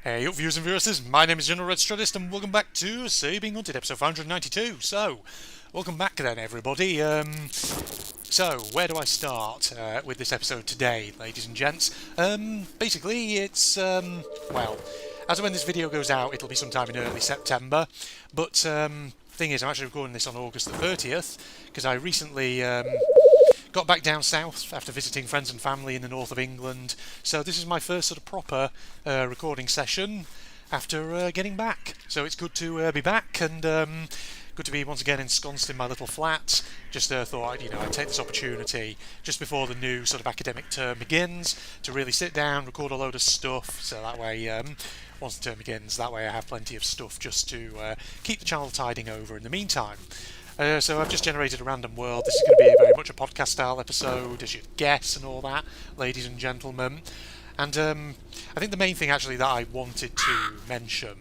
Hey up viewers and viewers, my name is General Red Stratus and welcome back to Say Being Hunted, episode 592. So, welcome back then everybody. So, where do I start with this episode today, ladies and gents? Basically it's, well, as of when this video goes out it'll be sometime in early September, but thing is I'm actually recording this on August the 30th, because I recently got back down south after visiting friends and family in the north of England, so this is my first sort of proper recording session after getting back. So it's good to be back and good to be once again ensconced in my little flat. Just thought I'd take this opportunity just before the new sort of academic term begins to really sit down, record a load of stuff, so that way once the term begins, that way I have plenty of stuff just to keep the channel tiding over in the meantime. So I've just generated a random world. This is going to be very much a podcast style episode, as you'd guess, and all that, ladies and gentlemen. And I think the main thing actually that I wanted to mention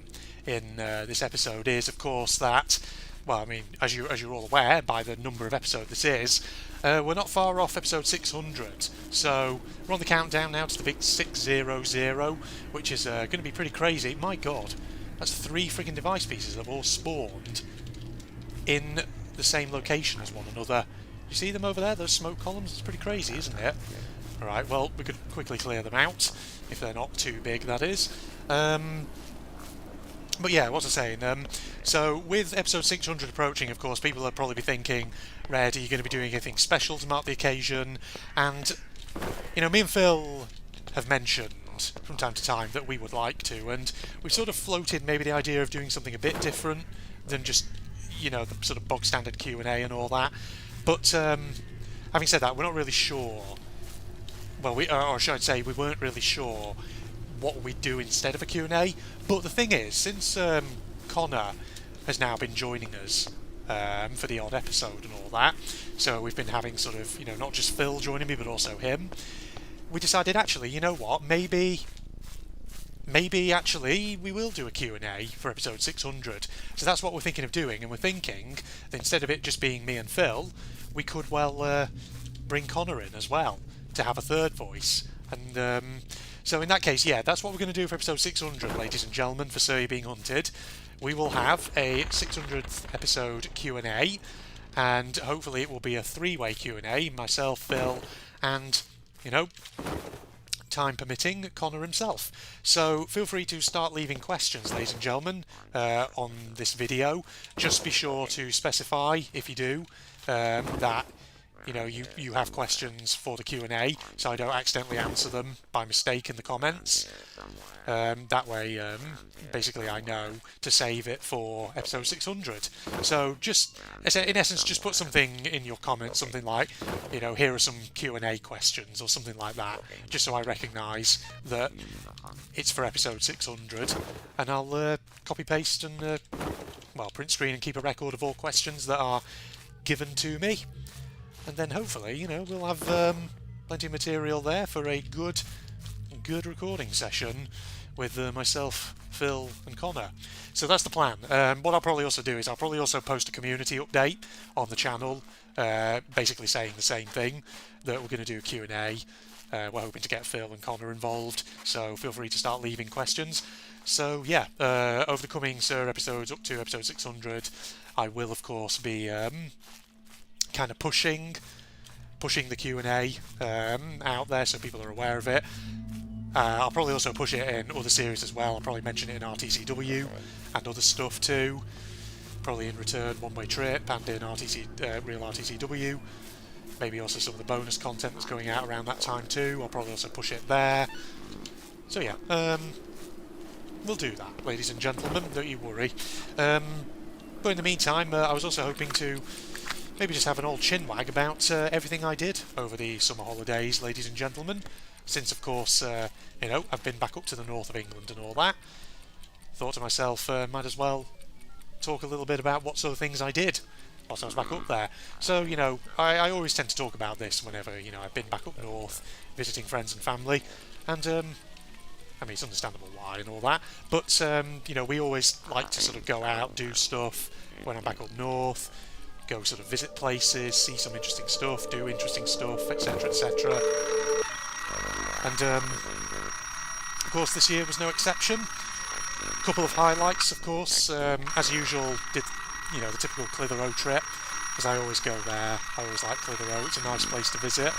in this episode is, of course, that, well, I mean, as you're all aware by the number of episodes this is, we're not far off episode 600. So we're on the countdown now to the big 600, which is going to be pretty crazy. My God, that's 3 friggin' device pieces that have all spawned in the same location as one another. You see them over there, those smoke columns? It's pretty crazy, isn't it? Alright, well, we could quickly clear them out, if they're not too big, that is. But yeah, what was I saying? So, with episode 600 approaching, of course, people will probably be thinking, Red, are you going to be doing anything special to mark the occasion? And, me and Phil have mentioned from time to time that we would like to, and we've sort of floated maybe the idea of doing something a bit different than just the sort of bog standard Q&A and all that. But having said that, we're not really sure. Well, or should I say, we weren't really sure what we'd do instead of a Q&A. But the thing is, since Connor has now been joining us for the odd episode and all that, so we've been having sort of, not just Phil joining me, but also him, we decided, actually, you know what, maybe actually we will do a Q&A for episode 600. So that's what we're thinking of doing, and we're thinking that instead of it just being me and Phil, we could well bring Connor in as well to have a third voice. And so in that case, yeah, that's what we're going to do for episode 600, ladies and gentlemen, for Sir Being Hunted. We will have a 600th episode Q&A, and hopefully it will be a 3-way Q&A, myself, Phil, and, time permitting, Connor himself. So feel free to start leaving questions, ladies and gentlemen, on this video. Just be sure to specify, if you do, that you have questions for the Q&A, so I don't accidentally answer them by mistake in the comments. That way, basically, I know to save it for episode 600. So just, in essence, just put something in your comments, something like, here are some Q&A questions or something like that, just so I recognise that it's for episode 600, and I'll copy paste and print screen and keep a record of all questions that are given to me. And then hopefully, we'll have plenty of material there for a good recording session with myself, Phil and Connor. So that's the plan. What I'll probably also do is I'll probably also post a community update on the channel, basically saying the same thing, that we're going to do a Q&A. We're hoping to get Phil and Connor involved, so feel free to start leaving questions. So yeah, over the coming episodes up to episode 600, I will of course be kind of pushing the Q&A out there so people are aware of it. I'll probably also push it in other series as well. I'll probably mention it in RTCW and other stuff too. Probably in Return, One Way Trip, and in Real RTCW. Maybe also some of the bonus content that's going out around that time too. I'll probably also push it there. So yeah, we'll do that, ladies and gentlemen, don't you worry. But in the meantime, I was also hoping to maybe just have an old chinwag about everything I did over the summer holidays, ladies and gentlemen. Since, of course, I've been back up to the north of England and all that. Thought to myself, might as well talk a little bit about what sort of things I did whilst I was back up there. So, I always tend to talk about this whenever, I've been back up north, visiting friends and family. And, it's understandable why and all that. But, we always like to sort of go out, do stuff when I'm back up north. Go sort of visit places, see some interesting stuff, do interesting stuff, etc, etc. And, of course, this year was no exception. couple of highlights, of course. As usual, did the typical Clitheroe trip, because I always go there. I always like Clitheroe. It's a nice place to visit.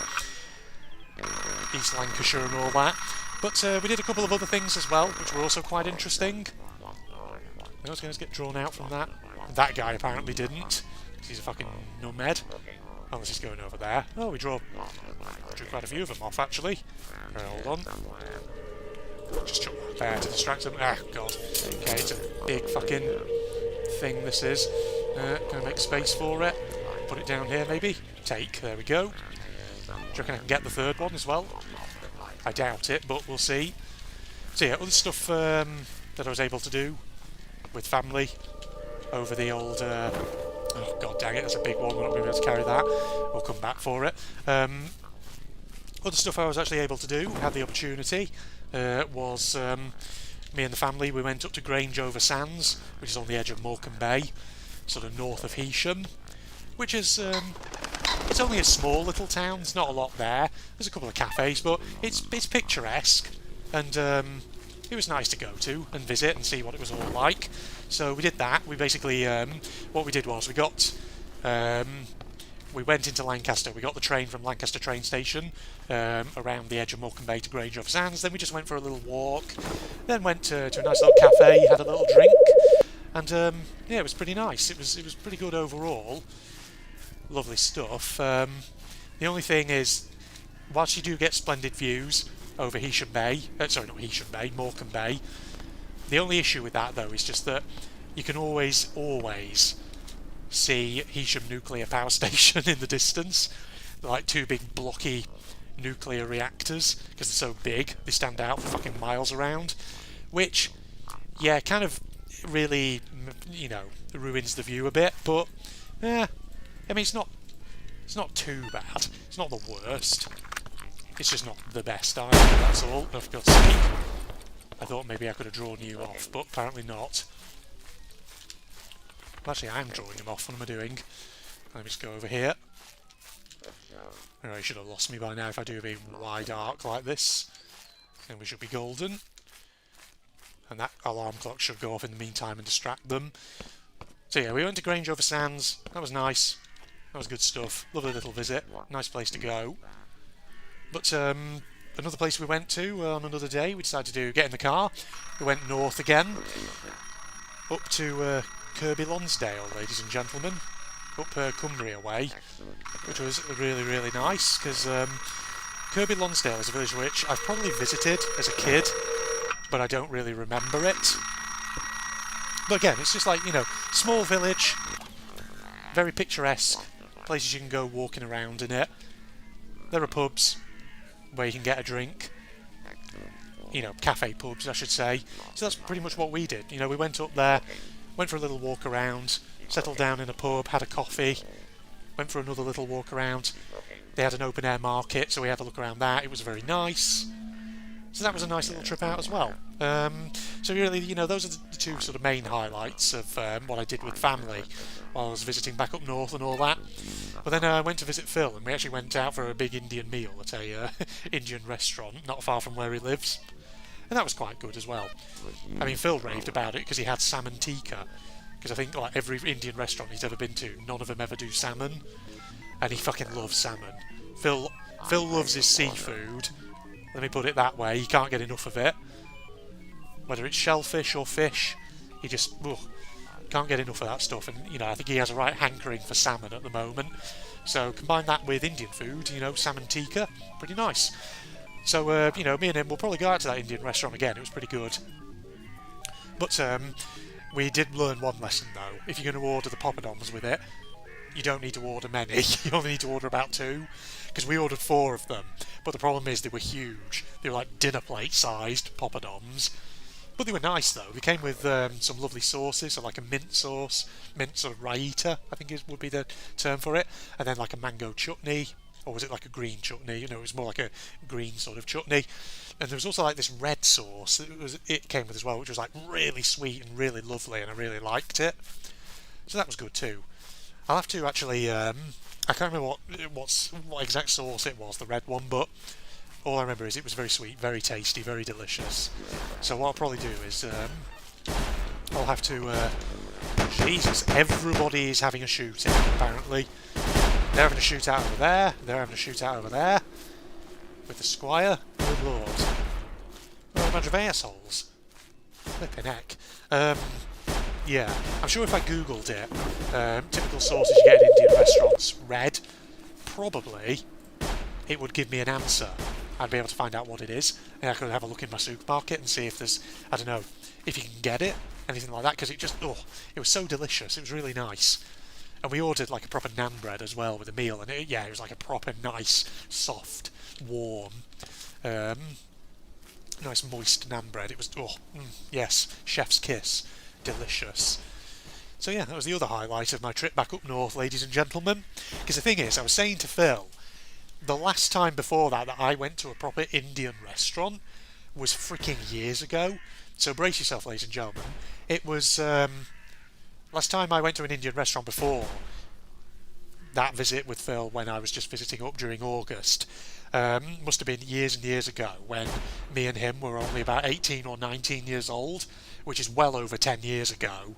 East Lancashire and all that. But we did a couple of other things as well, which were also quite interesting. I was going to get drawn out from that. That guy apparently didn't. He's a fucking numbhead. Unless he's going over there. Oh, we drew quite a few of them off, actually. Hold on. Just chuck that there to distract them. Ah, God. Okay, it's a big fucking thing, this is. Gonna make space for it. Put it down here, maybe. Take. There we go. Do you reckon I can get the third one as well? I doubt it, but we'll see. So yeah, other stuff that I was able to do with family over the old... oh, god dang it, that's a big one. We're not going to be able to carry that. We'll come back for it. Other stuff I was actually able to do, had the opportunity, was me and the family, we went up to Grange-over-Sands, which is on the edge of Morecambe Bay, sort of north of Heysham, which is... it's only a small little town, there's not a lot there. There's a couple of cafes, but it's picturesque, and it was nice to go to and visit and see what it was all like. So we did that. We basically, what we did was we went into Lancaster. We got the train from Lancaster train station around the edge of Morecambe Bay to Grange-over-Sands. Then we just went for a little walk. Then went to a nice little cafe, had a little drink, and yeah, it was pretty nice. It was pretty good overall. Lovely stuff. The only thing is, whilst you do get splendid views over Heysham Bay, sorry, not Heysham Bay, Morecambe Bay, the only issue with that, though, is just that you can always see Heysham Nuclear Power Station in the distance. They're like two big blocky nuclear reactors, because they're so big, they stand out for fucking miles around, which, yeah, kind of really, ruins the view a bit, but, I mean, it's not too bad. It's not the worst. It's just not the best either, that's all, for God's sake. I thought maybe I could have drawn you off, but apparently not. Well, actually, I am drawing him off. What am I doing? Let me just go over here. Oh, he should have lost me by now if I do a big wide arc like this. Then we should be golden. And that alarm clock should go off in the meantime and distract them. So yeah, we went to Grange-over-Sands. That was nice. That was good stuff. Lovely little visit. Nice place to go. But another place we went to on another day, we decided to get in the car. We went north again, up to Kirby Lonsdale, ladies and gentlemen, up Cumbria way, which was really, really nice, because Kirby Lonsdale is a village which I've probably visited as a kid, but I don't really remember it. But again, it's just like, small village, very picturesque, places you can go walking around in it. There are pubs where you can get a drink, cafe pubs, I should say. So that's pretty much what we did. We went up there, went for a little walk around, settled down in a pub, had a coffee, went for another little walk around. They had an open air market, so we had a look around that. It was very nice. So that was a nice little trip out as well. So really, those are the two sort of main highlights of what I did with family while I was visiting back up north and all that. But then I went to visit Phil, and we actually went out for a big Indian meal at a Indian restaurant not far from where he lives. And that was quite good as well. I mean, Phil raved about it because he had salmon tikka. Because I think like every Indian restaurant he's ever been to, none of them ever do salmon. And he fucking loves salmon. Phil loves his seafood. Let me put it that way. He can't get enough of it. Whether it's shellfish or fish, he just can't get enough of that stuff. And I think he has a right hankering for salmon at the moment. So combine that with Indian food, salmon tikka, pretty nice. So me and him will probably go out to that Indian restaurant again. It was pretty good. But we did learn one lesson though. If you're going to order the poppadoms with it, you don't need to order many. You only need to order about 2. Because we ordered 4 of them. But the problem is they were huge. They were like dinner plate sized poppadoms. But they were nice though. They came with some lovely sauces, so like a mint sauce, mint sort of raita, I think would be the term for it, and then like a mango chutney, or was it like a green chutney? It was more like a green sort of chutney. And there was also like this red sauce it came with as well, which was like really sweet and really lovely, and I really liked it. So that was good too. I'll have to actually, I can't remember what exact sauce it was, the red one, but all I remember is it was very sweet, very tasty, very delicious. So what I'll probably do is I'll have to... Jesus, everybody is having a shooting, apparently. They're having a shootout over there, they're having a shootout over there. With the Squire. Good lord. What a bunch of assholes. Flipping heck. Yeah, I'm sure if I googled it, typical sauces you get in Indian restaurants, red, probably it would give me an answer. I'd be able to find out what it is, and I could have a look in my supermarket and see if there's, I don't know, if you can get it, anything like that, because it just, it was so delicious, it was really nice. And we ordered like a proper naan bread as well with a meal, and it was like a proper nice, soft, warm, nice moist naan bread. It was, yes, chef's kiss. Delicious. So yeah, that was the other highlight of my trip back up north, ladies and gentlemen. Because the thing is, I was saying to Phil, the last time before that I went to a proper Indian restaurant was freaking years ago. So brace yourself, ladies and gentlemen. It was, last time I went to an Indian restaurant before that visit with Phil when I was just visiting up during August, must have been years and years ago when me and him were only about 18 or 19 years old, which is well over 10 years ago.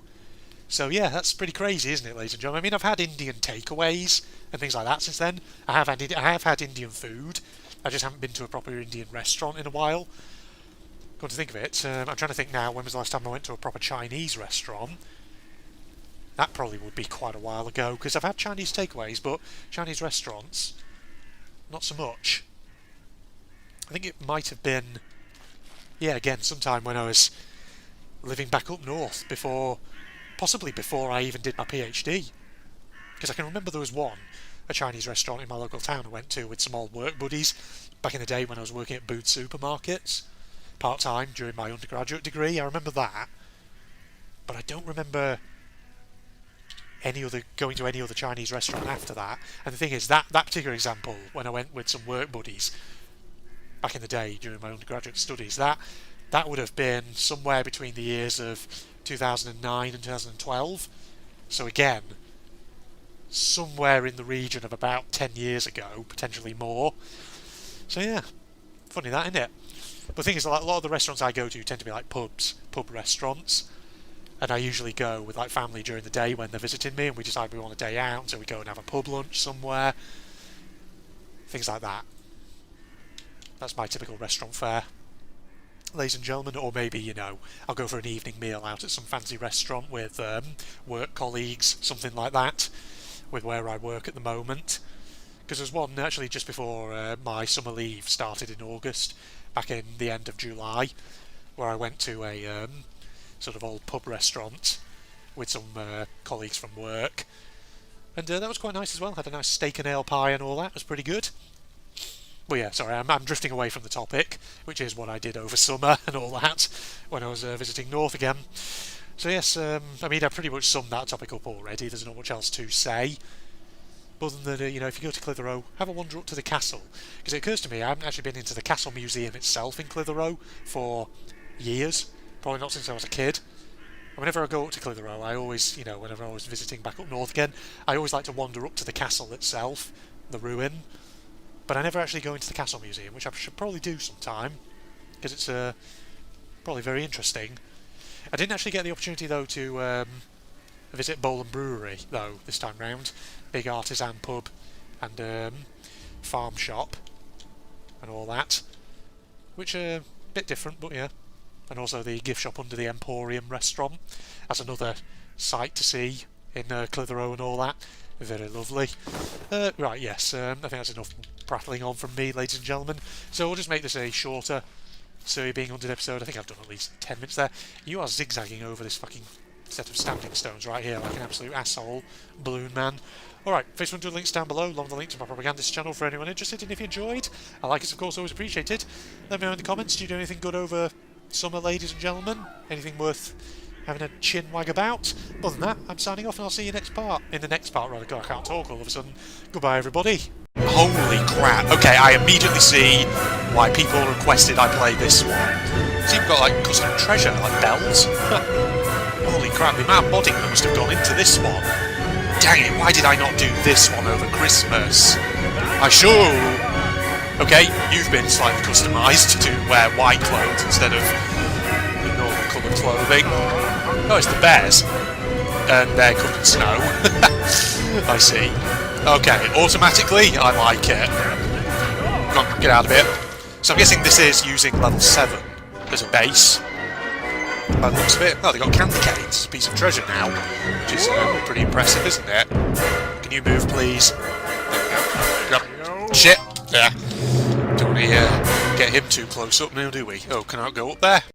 So yeah, that's pretty crazy, isn't it, ladies and gentlemen? I mean, I've had Indian takeaways and things like that since then. I have had Indian food. I just haven't been to a proper Indian restaurant in a while. Come to think of it, I'm trying to think now, when was the last time I went to a proper Chinese restaurant? That probably would be quite a while ago, because I've had Chinese takeaways, but Chinese restaurants, not so much. I think it might have been, yeah, again, sometime when I was living back up north, possibly before I even did my PhD. Because I can remember there was a Chinese restaurant in my local town I went to with some old work buddies back in the day when I was working at Boots supermarkets, part-time during my undergraduate degree. I remember that, but I don't remember going to any other Chinese restaurant after that. And the thing is, that particular example, when I went with some work buddies back in the day during my undergraduate studies, that would have been somewhere between the years of 2009 and 2012. So again, somewhere in the region of about 10 years ago, potentially more. So yeah, funny that, isn't it? But the thing is, like, a lot of the restaurants I go to tend to be like pub restaurants. And I usually go with like family during the day when they're visiting me, and we decide we want a day out, so we go and have a pub lunch somewhere. Things like that. That's my typical restaurant fare, ladies and gentlemen. Or maybe, I'll go for an evening meal out at some fancy restaurant with work colleagues, something like that, with where I work at the moment. Because there's one actually just before my summer leave started in August, back in the end of July, where I went to a sort of old pub restaurant with some colleagues from work, and that was quite nice as well. Had a nice steak and ale pie and all that. It was pretty good. Well, yeah, sorry, I'm drifting away from the topic, which is what I did over summer and all that when I was visiting North again. So yes, I mean, I've pretty much summed that topic up already. There's not much else to say, other than that, if you go to Clitheroe, have a wander up to the castle, because it occurs to me I haven't actually been into the Castle Museum itself in Clitheroe for years. Probably not since I was a kid. And whenever I go up to Clitheroe, I always, whenever I was visiting back up north again, I always like to wander up to the castle itself, the ruin. But I never actually go into the Castle Museum, which I should probably do sometime, because it's probably very interesting. I didn't actually get the opportunity, though, to visit Bowland Brewery, though, this time round. Big artisan pub and farm shop and all that, which are a bit different, but yeah. And also the gift shop under the Emporium restaurant. That's another sight to see in Clitheroe and all that. Very lovely. Right, yes, I think that's enough prattling on from me, ladies and gentlemen. So we'll just make this a shorter Surrey Being Hunted episode. I think I've done at least 10 minutes there. You are zigzagging over this fucking set of standing stones right here like an absolute asshole, balloon man. Alright, Facebook and links down below, along with the link to my propagandist channel for anyone interested. And if you enjoyed, I like it, of course, always appreciated. Let me know in the comments, do you do anything good over summer, ladies and gentlemen? Anything worth having a chin wag about? Other than that, I'm signing off, and I'll see you in the next part, rather. God, I can't talk all of a sudden. Goodbye, everybody. Holy crap. Okay, I immediately see why people requested I play this one. See, you've got like custom treasure, like bells. Holy crap, the amount of modding that must have gone into this one. Dang it, why did I not do this one over Christmas? I should. Okay, you've been slightly customised to wear white clothes instead of the normal coloured clothing. Oh, it's the bears. And they're covered in snow. I see. Okay, automatically, I like it. Come on, get out of it. So I'm guessing this is using level 7 as a base. By the looks of it. Oh, they got candy canes. Piece of treasure now. Which is pretty impressive, isn't it? Can you move, please? There we go. Shit. Yeah. Don't want to get him too close up now, do we? Oh, can I go up there?